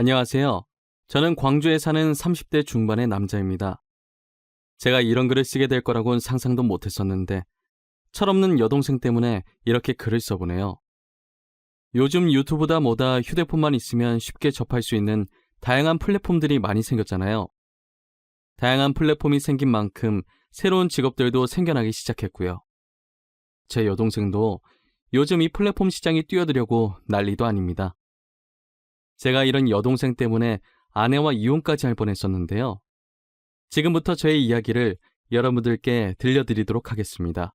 안녕하세요. 저는 광주에 사는 30대 중반의 남자입니다. 제가 이런 글을 쓰게 될 거라고는 상상도 못했었는데 철없는 여동생 때문에 이렇게 글을 써보네요. 요즘 유튜브다 뭐다 휴대폰만 있으면 쉽게 접할 수 있는 다양한 플랫폼들이 많이 생겼잖아요. 다양한 플랫폼이 생긴 만큼 새로운 직업들도 생겨나기 시작했고요. 제 여동생도 요즘 이 플랫폼 시장에 뛰어들려고 난리도 아닙니다. 제가 이런 여동생 때문에 아내와 이혼까지 할 뻔했었는데요. 지금부터 저의 이야기를 여러분들께 들려드리도록 하겠습니다.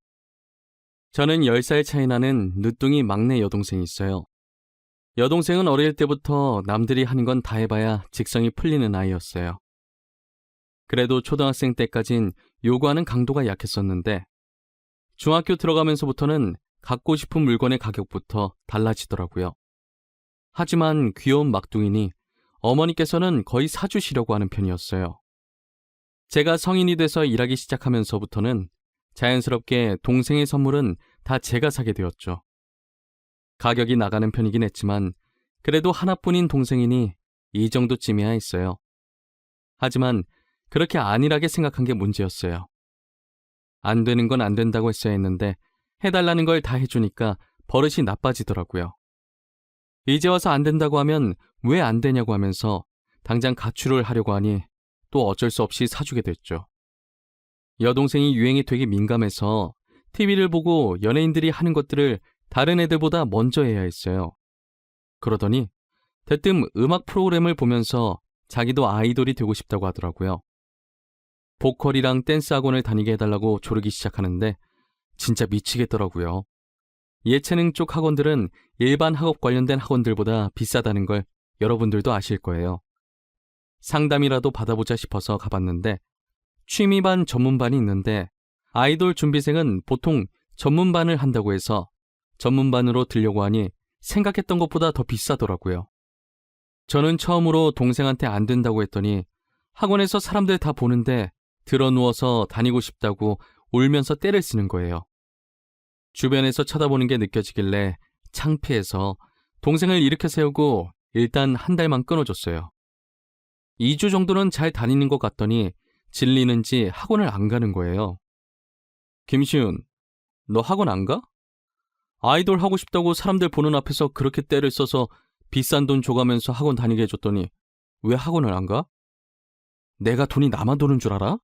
저는 10살 차이 나는 늦둥이 막내 여동생이 있어요. 여동생은 어릴 때부터 남들이 하는 건 다 해봐야 직성이 풀리는 아이였어요. 그래도 초등학생 때까진 요구하는 강도가 약했었는데 중학교 들어가면서부터는 갖고 싶은 물건의 가격부터 달라지더라고요. 하지만 귀여운 막둥이니 어머니께서는 거의 사주시려고 하는 편이었어요. 제가 성인이 돼서 일하기 시작하면서부터는 자연스럽게 동생의 선물은 다 제가 사게 되었죠. 가격이 나가는 편이긴 했지만 그래도 하나뿐인 동생이니 이 정도쯤이야 했어요. 하지만 그렇게 안일하게 생각한 게 문제였어요. 안 되는 건 안 된다고 했어야 했는데 해달라는 걸 다 해주니까 버릇이 나빠지더라고요. 이제 와서 안 된다고 하면 왜 안 되냐고 하면서 당장 가출을 하려고 하니 또 어쩔 수 없이 사주게 됐죠. 여동생이 유행에 되게 민감해서 TV를 보고 연예인들이 하는 것들을 다른 애들보다 먼저 해야 했어요. 그러더니 대뜸 음악 프로그램을 보면서 자기도 아이돌이 되고 싶다고 하더라고요. 보컬이랑 댄스 학원을 다니게 해달라고 조르기 시작하는데 진짜 미치겠더라고요. 예체능 쪽 학원들은 일반 학업 관련된 학원들보다 비싸다는 걸 여러분들도 아실 거예요. 상담이라도 받아보자 싶어서 가봤는데 취미반 전문반이 있는데 아이돌 준비생은 보통 전문반을 한다고 해서 전문반으로 들려고 하니 생각했던 것보다 더 비싸더라고요. 저는 처음으로 동생한테 안 된다고 했더니 학원에서 사람들 다 보는데 드러누워서 다니고 싶다고 울면서 떼를 쓰는 거예요. 주변에서 쳐다보는 게 느껴지길래 창피해서 동생을 일으켜 세우고 일단 한 달만 끊어줬어요. 2주 정도는 잘 다니는 것 같더니 질리는지 학원을 안 가는 거예요. 김시훈, 너 학원 안 가? 아이돌 하고 싶다고 사람들 보는 앞에서 그렇게 떼를 써서 비싼 돈 줘가면서 학원 다니게 해줬더니 왜 학원을 안 가? 내가 돈이 나만 도는 줄 알아?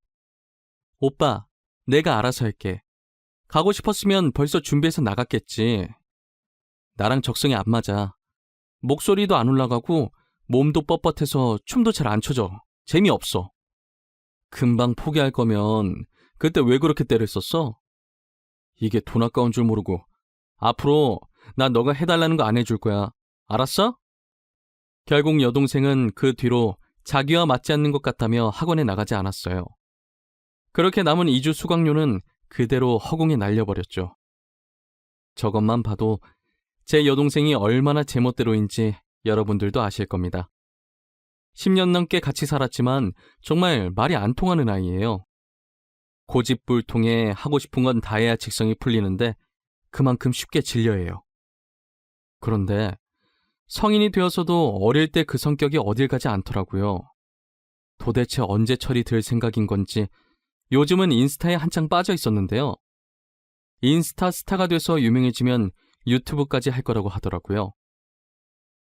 오빠, 내가 알아서 할게. 가고 싶었으면 벌써 준비해서 나갔겠지. 나랑 적성이 안 맞아. 목소리도 안 올라가고 몸도 뻣뻣해서 춤도 잘 안 춰져. 재미없어. 금방 포기할 거면 그때 왜 그렇게 때를 썼어? 이게 돈 아까운 줄 모르고 앞으로 나 너가 해달라는 거 안 해줄 거야. 알았어? 결국 여동생은 그 뒤로 자기와 맞지 않는 것 같다며 학원에 나가지 않았어요. 그렇게 남은 2주 수강료는 그대로 허공에 날려버렸죠. 저것만 봐도 제 여동생이 얼마나 제멋대로인지 여러분들도 아실 겁니다. 10년 넘게 같이 살았지만 정말 말이 안 통하는 아이예요. 고집불통에 하고 싶은 건 다 해야 직성이 풀리는데 그만큼 쉽게 질려해요. 그런데 성인이 되어서도 어릴 때 그 성격이 어딜 가지 않더라고요. 도대체 언제 철이 들 생각인 건지 요즘은 인스타에 한창 빠져 있었는데요. 인스타 스타가 돼서 유명해지면 유튜브까지 할 거라고 하더라고요.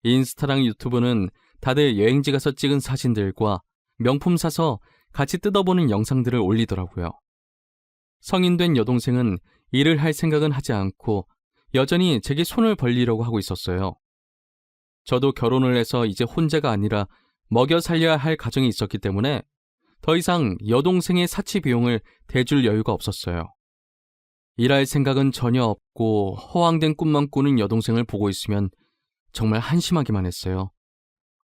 인스타랑 유튜브는 다들 여행지 가서 찍은 사진들과 명품 사서 같이 뜯어보는 영상들을 올리더라고요. 성인 된 여동생은 일을 할 생각은 하지 않고 여전히 제게 손을 벌리려고 하고 있었어요. 저도 결혼을 해서 이제 혼자가 아니라 먹여 살려야 할 가정이 있었기 때문에 더 이상 여동생의 사치 비용을 대줄 여유가 없었어요. 일할 생각은 전혀 없고 허황된 꿈만 꾸는 여동생을 보고 있으면 정말 한심하기만 했어요.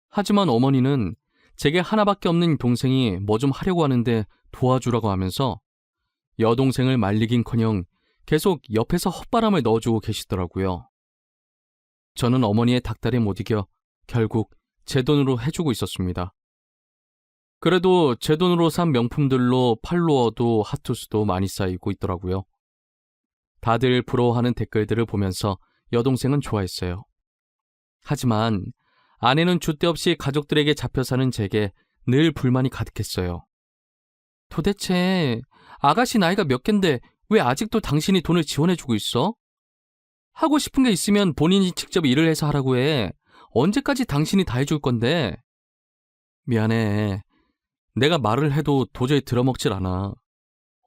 하지만 어머니는 제게 하나밖에 없는 동생이 뭐 좀 하려고 하는데 도와주라고 하면서 여동생을 말리긴커녕 계속 옆에서 헛바람을 넣어주고 계시더라고요. 저는 어머니의 닥달에 못 이겨 결국 제 돈으로 해주고 있었습니다. 그래도 제 돈으로 산 명품들로 팔로워도 하투수도 많이 쌓이고 있더라고요. 다들 부러워하는 댓글들을 보면서 여동생은 좋아했어요. 하지만 아내는 줏대 없이 가족들에게 잡혀 사는 제게 늘 불만이 가득했어요. 도대체 아가씨 나이가 몇 갠데 왜 아직도 당신이 돈을 지원해주고 있어? 하고 싶은 게 있으면 본인이 직접 일을 해서 하라고 해. 언제까지 당신이 다 해줄 건데? 미안해. 내가 말을 해도 도저히 들어먹질 않아.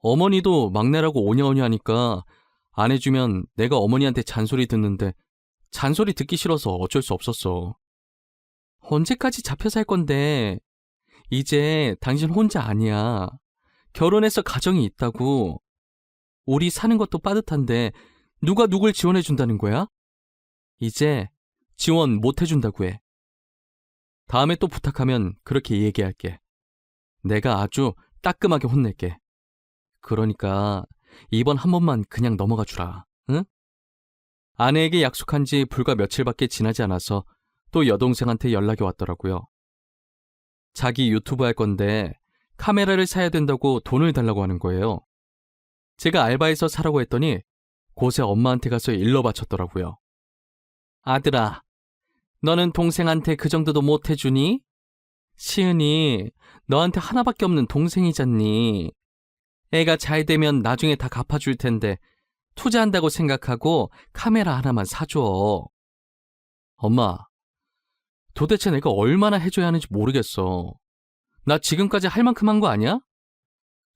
어머니도 막내라고 오냐오냐 하니까 안 해주면 내가 어머니한테 잔소리 듣는데 잔소리 듣기 싫어서 어쩔 수 없었어. 언제까지 잡혀 살 건데? 이제 당신 혼자 아니야. 결혼해서 가정이 있다고. 우리 사는 것도 빠듯한데 누가 누굴 지원해준다는 거야? 이제 지원 못 해준다고 해. 다음에 또 부탁하면 그렇게 얘기할게. 내가 아주 따끔하게 혼낼게. 그러니까 이번 한 번만 그냥 넘어가 주라. 응? 아내에게 약속한 지 불과 며칠밖에 지나지 않아서 또 여동생한테 연락이 왔더라고요. 자기 유튜브 할 건데 카메라를 사야 된다고 돈을 달라고 하는 거예요. 제가 알바해서 사라고 했더니 곳에 엄마한테 가서 일러 바쳤더라고요. 아들아, 너는 동생한테 그 정도도 못 해주니? 시은이 너한테 하나밖에 없는 동생이잖니. 애가 잘 되면 나중에 다 갚아줄 텐데 투자한다고 생각하고 카메라 하나만 사줘. 엄마, 도대체 내가 얼마나 해줘야 하는지 모르겠어. 나 지금까지 할 만큼 한 거 아니야?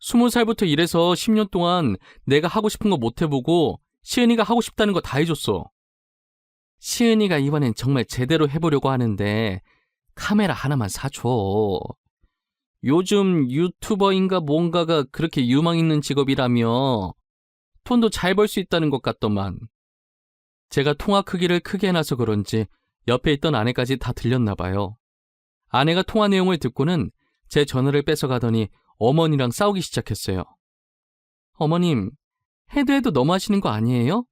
20살부터 일해서 10년 동안 내가 하고 싶은 거 못 해보고 시은이가 하고 싶다는 거 다 해줬어. 시은이가 이번엔 정말 제대로 해보려고 하는데 카메라 하나만 사줘. 요즘 유튜버인가 뭔가가 그렇게 유망 있는 직업이라며 돈도 잘 벌 수 있다는 것 같더만. 제가 통화 크기를 크게 해놔서 그런지 옆에 있던 아내까지 다 들렸나 봐요. 아내가 통화 내용을 듣고는 제 전화를 뺏어가더니 어머니랑 싸우기 시작했어요. 어머님, 해도 너무하시는 거 아니에요?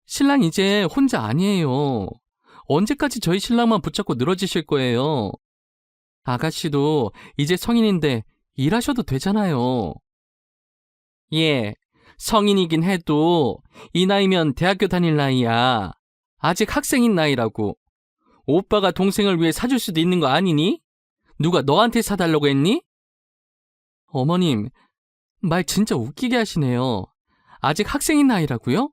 신랑 이제 혼자 아니에요. 언제까지 저희 신랑만 붙잡고 늘어지실 거예요? 아가씨도 이제 성인인데 일하셔도 되잖아요. 예, 성인이긴 해도 이 나이면 대학교 다닐 나이야. 아직 학생인 나이라고. 오빠가 동생을 위해 사줄 수도 있는 거 아니니? 누가 너한테 사달라고 했니? 어머님, 말 진짜 웃기게 하시네요. 아직 학생인 나이라고요?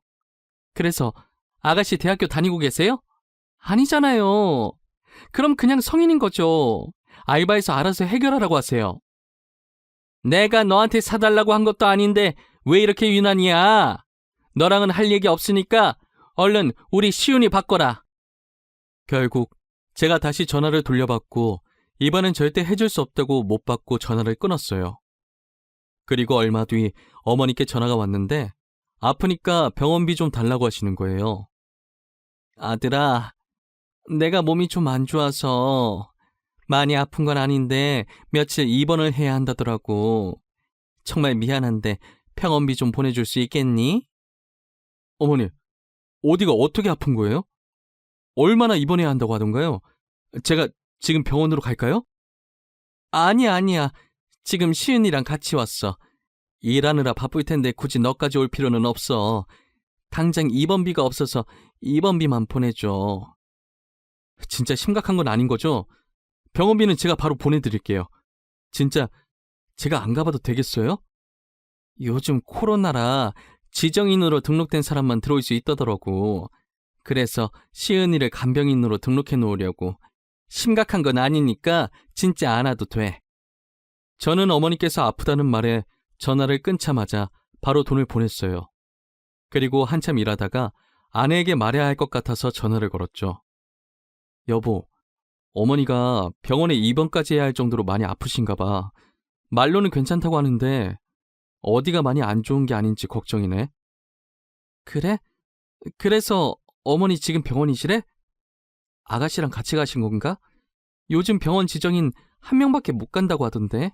그래서 아가씨 대학교 다니고 계세요? 아니잖아요. 그럼 그냥 성인인 거죠. 알바해서 알아서 해결하라고 하세요. 내가 너한테 사달라고 한 것도 아닌데 왜 이렇게 유난이야? 너랑은 할 얘기 없으니까 얼른 우리 시윤이 바꿔라. 결국 제가 다시 전화를 돌려받고 이번엔 절대 해줄 수 없다고 못 받고 전화를 끊었어요. 그리고 얼마 뒤 어머니께 전화가 왔는데 아프니까 병원비 좀 달라고 하시는 거예요. 아들아, 내가 몸이 좀 안 좋아서 많이 아픈 건 아닌데 며칠 입원을 해야 한다더라고. 정말 미안한데 병원비 좀 보내줄 수 있겠니? 어머니, 어디가 어떻게 아픈 거예요? 얼마나 입원해야 한다고 하던가요? 제가 지금 병원으로 갈까요? 아니야. 지금 시은이랑 같이 왔어. 일하느라 바쁠 텐데 굳이 너까지 올 필요는 없어. 당장 입원비가 없어서 입원비만 보내줘. 진짜 심각한 건 아닌 거죠? 병원비는 제가 바로 보내드릴게요. 진짜 제가 안 가봐도 되겠어요? 요즘 코로나라 지정인으로 등록된 사람만 들어올 수 있다더라고. 그래서 시은이를 간병인으로 등록해 놓으려고. 심각한 건 아니니까 진짜 안 와도 돼. 저는 어머니께서 아프다는 말에 전화를 끊자마자 바로 돈을 보냈어요. 그리고 한참 일하다가 아내에게 말해야 할 것 같아서 전화를 걸었죠. 여보, 어머니가 병원에 입원까지 해야 할 정도로 많이 아프신가 봐. 말로는 괜찮다고 하는데 어디가 많이 안 좋은 게 아닌지 걱정이네. 그래? 그래서 어머니 지금 병원이시래? 아가씨랑 같이 가신 건가? 요즘 병원 지정인 한 명밖에 못 간다고 하던데.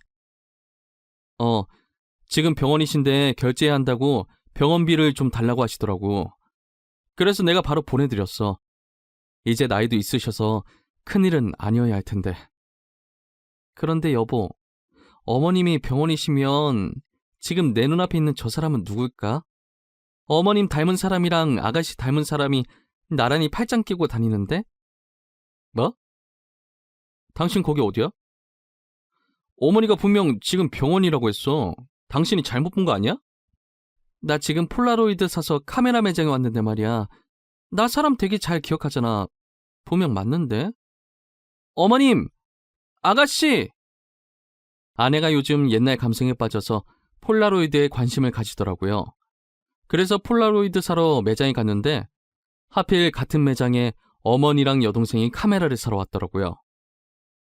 지금 병원이신데 결제해야 한다고 병원비를 좀 달라고 하시더라고. 그래서 내가 바로 보내드렸어. 이제 나이도 있으셔서 큰일은 아니어야 할 텐데. 그런데 여보, 어머님이 병원이시면 지금 내 눈앞에 있는 저 사람은 누굴까? 어머님 닮은 사람이랑 아가씨 닮은 사람이 나란히 팔짱 끼고 다니는데? 뭐? 당신 거기 어디야? 어머니가 분명 지금 병원이라고 했어. 당신이 잘못 본 거 아니야? 나 지금 폴라로이드 사서 카메라 매장에 왔는데 말이야. 나 사람 되게 잘 기억하잖아. 분명 맞는데? 어머님! 아가씨! 아내가 요즘 옛날 감성에 빠져서 폴라로이드에 관심을 가지더라고요. 그래서 폴라로이드 사러 매장에 갔는데 하필 같은 매장에 어머니랑 여동생이 카메라를 사러 왔더라고요.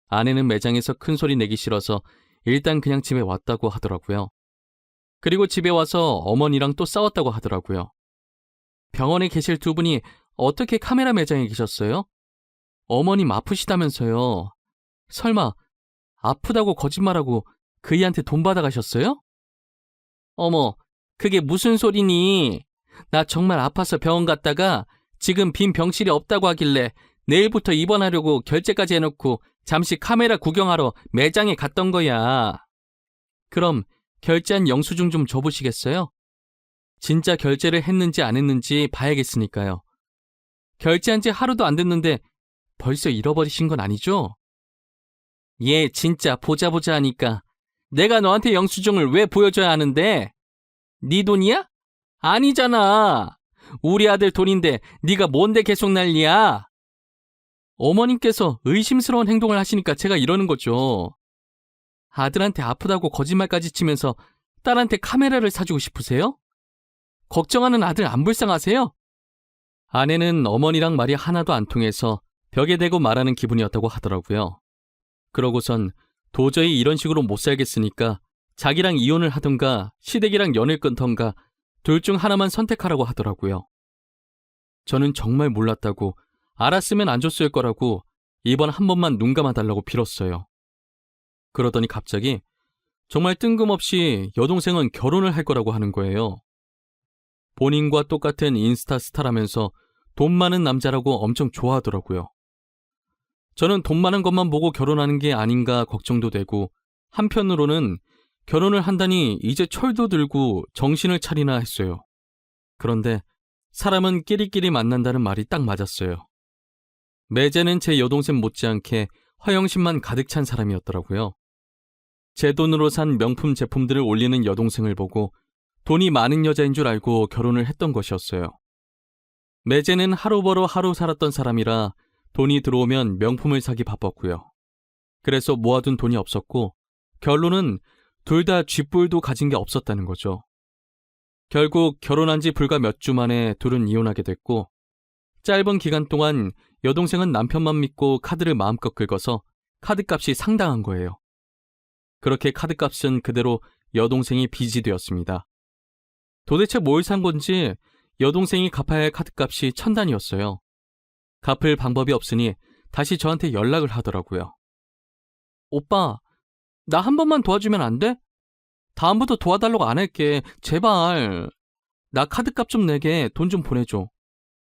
아내는 매장에서 큰 소리 내기 싫어서 일단 그냥 집에 왔다고 하더라고요. 그리고 집에 와서 어머니랑 또 싸웠다고 하더라고요. 병원에 계실 두 분이 어떻게 카메라 매장에 계셨어요? 어머님 아프시다면서요. 설마 아프다고 거짓말하고 그이한테 돈 받아가셨어요? 어머, 그게 무슨 소리니? 나 정말 아파서 병원 갔다가 지금 빈 병실이 없다고 하길래 내일부터 입원하려고 결제까지 해놓고 잠시 카메라 구경하러 매장에 갔던 거야. 그럼 결제한 영수증 좀 줘보시겠어요? 진짜 결제를 했는지 안 했는지 봐야겠으니까요. 결제한 지 하루도 안 됐는데 벌써 잃어버리신 건 아니죠? 얘 진짜 보자 하니까 내가 너한테 영수증을 왜 보여줘야 하는데? 네 돈이야? 아니잖아. 우리 아들 돈인데 네가 뭔데 계속 난리야? 어머님께서 의심스러운 행동을 하시니까 제가 이러는 거죠. 아들한테 아프다고 거짓말까지 치면서 딸한테 카메라를 사주고 싶으세요? 걱정하는 아들 안 불쌍하세요? 아내는 어머니랑 말이 하나도 안 통해서 벽에 대고 말하는 기분이었다고 하더라고요. 그러고선 도저히 이런 식으로 못 살겠으니까 자기랑 이혼을 하던가 시댁이랑 연을 끊던가 둘 중 하나만 선택하라고 하더라고요. 저는 정말 몰랐다고 알았으면 안 줬을 거라고 이번 한 번만 눈 감아달라고 빌었어요. 그러더니 갑자기 정말 뜬금없이 여동생은 결혼을 할 거라고 하는 거예요. 본인과 똑같은 인스타 스타라면서 돈 많은 남자라고 엄청 좋아하더라고요. 저는 돈 많은 것만 보고 결혼하는 게 아닌가 걱정도 되고 한편으로는 결혼을 한다니 이제 철도 들고 정신을 차리나 했어요. 그런데 사람은 끼리끼리 만난다는 말이 딱 맞았어요. 매제는 제 여동생 못지않게 허영심만 가득 찬 사람이었더라고요. 제 돈으로 산 명품 제품들을 올리는 여동생을 보고 돈이 많은 여자인 줄 알고 결혼을 했던 것이었어요. 매제는 하루 벌어 하루 살았던 사람이라 돈이 들어오면 명품을 사기 바빴고요. 그래서 모아둔 돈이 없었고 결론은 둘 다 쥐뿔도 가진 게 없었다는 거죠. 결국 결혼한 지 불과 몇 주 만에 둘은 이혼하게 됐고 짧은 기간 동안 여동생은 남편만 믿고 카드를 마음껏 긁어서 카드값이 상당한 거예요. 그렇게 카드값은 그대로 여동생이 빚이 되었습니다. 도대체 뭘 산 건지 여동생이 갚아야 할 카드값이 1,000단이었어요. 갚을 방법이 없으니 다시 저한테 연락을 하더라고요. 오빠, 나 한 번만 도와주면 안 돼? 다음부터 도와달라고 안 할게. 제발. 나 카드값 좀 내게 돈 좀 보내줘.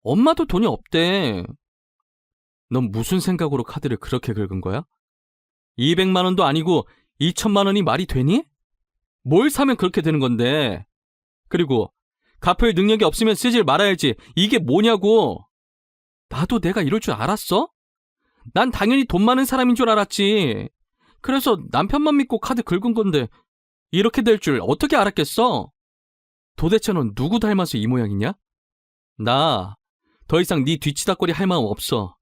엄마도 돈이 없대. 넌 무슨 생각으로 카드를 그렇게 긁은 거야? 200만 원도 아니고 2천만 원이 말이 되니? 뭘 사면 그렇게 되는 건데. 그리고 갚을 능력이 없으면 쓰질 말아야지. 이게 뭐냐고. 나도 내가 이럴 줄 알았어? 난 당연히 돈 많은 사람인 줄 알았지. 그래서 남편만 믿고 카드 긁은 건데 이렇게 될 줄 어떻게 알았겠어? 도대체 넌 누구 닮아서 이 모양이냐? 나 더 이상 네 뒤치다꺼리 할 마음 없어.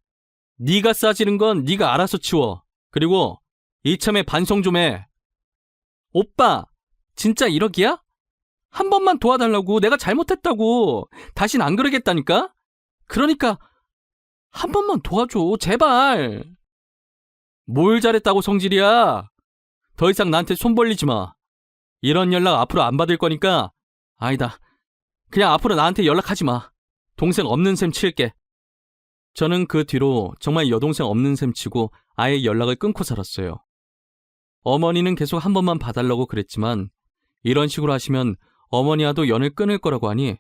네가 싸지는 건 네가 알아서 치워. 그리고 이참에 반성 좀 해. 오빠, 진짜 이러기야? 한 번만 도와달라고. 내가 잘못했다고. 다신 안 그러겠다니까? 그러니까 한 번만 도와줘. 제발. 뭘 잘했다고 성질이야? 더 이상 나한테 손 벌리지 마. 이런 연락 앞으로 안 받을 거니까. 아니다. 그냥 앞으로 나한테 연락하지 마. 동생 없는 셈 칠게. 저는 그 뒤로 정말 여동생 없는 셈 치고 아예 연락을 끊고 살았어요. 어머니는 계속 한 번만 봐달라고 그랬지만 이런 식으로 하시면 어머니와도 연을 끊을 거라고 하니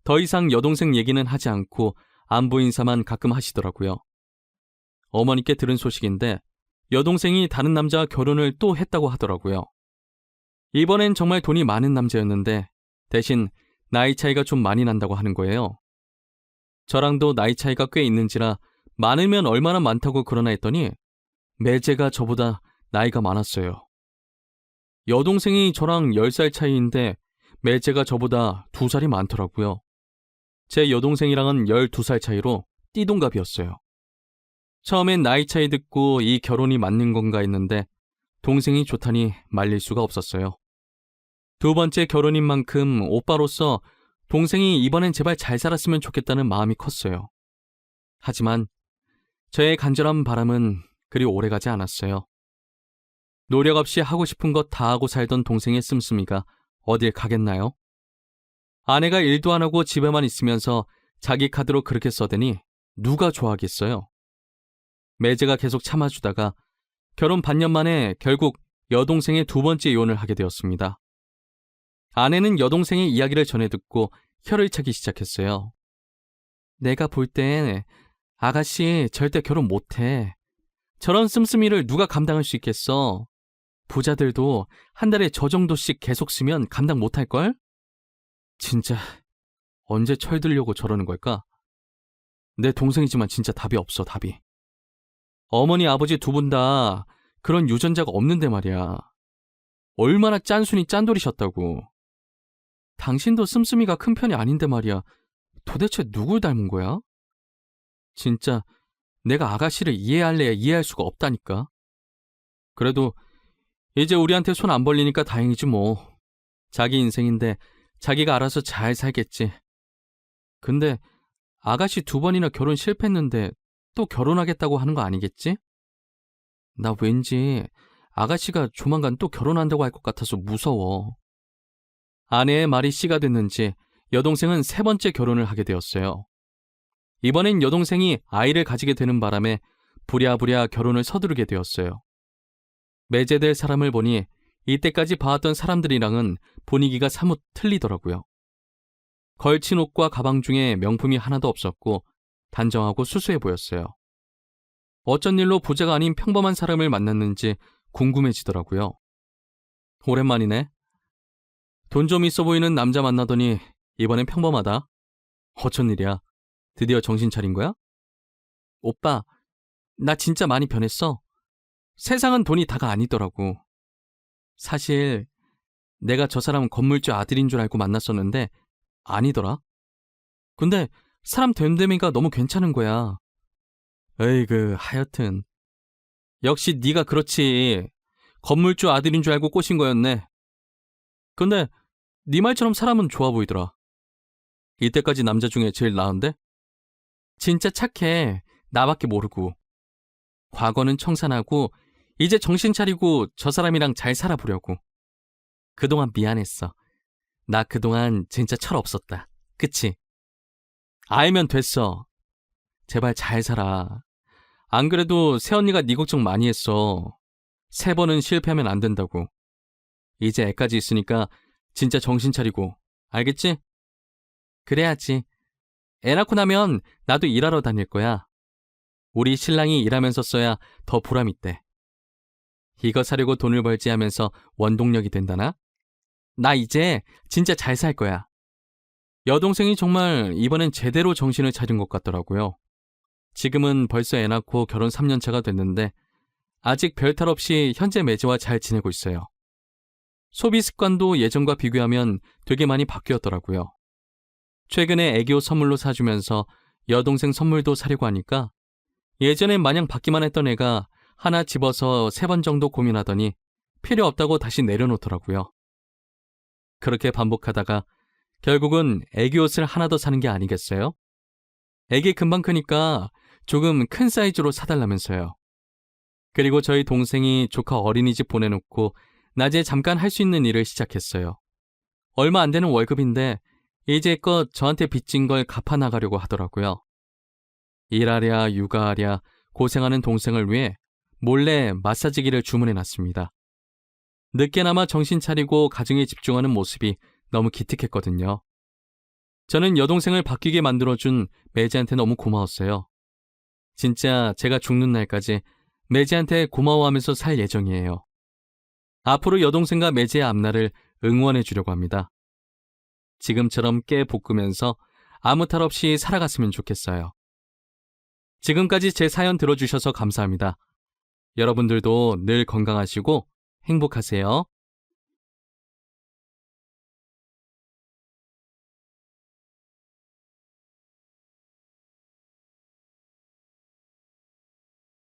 더 이상 여동생 얘기는 하지 않고 안부 인사만 가끔 하시더라고요. 어머니께 들은 소식인데 여동생이 다른 남자와 결혼을 또 했다고 하더라고요. 이번엔 정말 돈이 많은 남자였는데 대신 나이 차이가 좀 많이 난다고 하는 거예요. 저랑도 나이 차이가 꽤 있는지라 많으면 얼마나 많다고 그러나 했더니 매제가 저보다 나이가 많았어요. 여동생이 저랑 10살 차이인데 매제가 저보다 2살이 많더라고요. 제 여동생이랑은 12살 차이로 띠동갑이었어요. 처음엔 나이 차이 듣고 이 결혼이 맞는 건가 했는데 동생이 좋다니 말릴 수가 없었어요. 두 번째 결혼인 만큼 오빠로서 동생이 이번엔 제발 잘 살았으면 좋겠다는 마음이 컸어요. 하지만 저의 간절한 바람은 그리 오래가지 않았어요. 노력 없이 하고 싶은 것 다 하고 살던 동생의 씀씀이가 어딜 가겠나요? 아내가 일도 안 하고 집에만 있으면서 자기 카드로 그렇게 써대니 누가 좋아하겠어요? 매제가 계속 참아주다가 결혼 반년 만에 결국 여동생의 두 번째 이혼을 하게 되었습니다. 아내는 여동생의 이야기를 전해 듣고 혀를 차기 시작했어요. 내가 볼 땐 아가씨 절대 결혼 못해. 저런 씀씀이를 누가 감당할 수 있겠어? 부자들도 한 달에 저 정도씩 계속 쓰면 감당 못할걸? 진짜 언제 철들려고 저러는 걸까? 내 동생이지만 진짜 답이 없어, 답이. 어머니 아버지 두 분 다 그런 유전자가 없는데 말이야. 얼마나 짠순이 짠돌이셨다고. 당신도 씀씀이가 큰 편이 아닌데 말이야. 도대체 누굴 닮은 거야? 진짜 내가 아가씨를 이해할래야 이해할 수가 없다니까. 그래도 이제 우리한테 손 안 벌리니까 다행이지 뭐. 자기 인생인데 자기가 알아서 잘 살겠지. 근데 아가씨 2번이나 결혼 실패했는데 또 결혼하겠다고 하는 거 아니겠지? 나 왠지 아가씨가 조만간 또 결혼한다고 할 것 같아서 무서워. 아내의 말이 씨가 됐는지 여동생은 3번째 결혼을 하게 되었어요. 이번엔 여동생이 아이를 가지게 되는 바람에 부랴부랴 결혼을 서두르게 되었어요. 매제될 사람을 보니 이때까지 봐왔던 사람들이랑은 분위기가 사뭇 틀리더라고요. 걸친 옷과 가방 중에 명품이 하나도 없었고 단정하고 수수해 보였어요. 어쩐 일로 부자가 아닌 평범한 사람을 만났는지 궁금해지더라고요. 오랜만이네. 돈 좀 있어 보이는 남자 만나더니 이번엔 평범하다. 어쩐 일이야? 드디어 정신 차린 거야? 오빠, 나 진짜 많이 변했어. 세상은 돈이 다가 아니더라고. 사실 내가 저 사람 건물주 아들인 줄 알고 만났었는데 아니더라. 근데 사람 됨됨이가 너무 괜찮은 거야. 에이그 하여튼 역시 네가 그렇지. 건물주 아들인 줄 알고 꼬신 거였네. 근데 네 말처럼 사람은 좋아 보이더라. 이때까지 남자 중에 제일 나은데? 진짜 착해. 나밖에 모르고. 과거는 청산하고 이제 정신 차리고 저 사람이랑 잘 살아보려고. 그동안 미안했어. 나 그동안 진짜 철 없었다. 그치? 알면 됐어. 제발 잘 살아. 안 그래도 새언니가 네 걱정 많이 했어. 3번은 실패하면 안 된다고. 이제 애까지 있으니까 진짜 정신 차리고. 알겠지? 그래야지. 애 낳고 나면 나도 일하러 다닐 거야. 우리 신랑이 일하면서 써야 더 보람 있대. 이거 사려고 돈을 벌지 하면서 원동력이 된다나? 나 이제 진짜 잘 살 거야. 여동생이 정말 이번엔 제대로 정신을 차린 것 같더라고요. 지금은 벌써 애 낳고 결혼 3년 차가 됐는데 아직 별탈 없이 현재 매제와 잘 지내고 있어요. 소비 습관도 예전과 비교하면 되게 많이 바뀌었더라고요. 최근에 애기옷 선물로 사주면서 여동생 선물도 사려고 하니까 예전엔 마냥 받기만 했던 애가 하나 집어서 3번 정도 고민하더니 필요 없다고 다시 내려놓더라고요. 그렇게 반복하다가 결국은 애기 옷을 하나 더 사는 게 아니겠어요? 애기 금방 크니까 조금 큰 사이즈로 사달라면서요. 그리고 저희 동생이 조카 어린이집 보내놓고 낮에 잠깐 할 수 있는 일을 시작했어요. 얼마 안 되는 월급인데 이제껏 저한테 빚진 걸 갚아나가려고 하더라고요. 일하랴 육아하랴 고생하는 동생을 위해 몰래 마사지기를 주문해놨습니다. 늦게나마 정신 차리고 가정에 집중하는 모습이 너무 기특했거든요. 저는 여동생을 바뀌게 만들어준 매지한테 너무 고마웠어요. 진짜 제가 죽는 날까지 매지한테 고마워하면서 살 예정이에요. 앞으로 여동생과 매지의 앞날을 응원해 주려고 합니다. 지금처럼 깨 볶으면서 아무 탈 없이 살아갔으면 좋겠어요. 지금까지 제 사연 들어주셔서 감사합니다. 여러분들도 늘 건강하시고 행복하세요.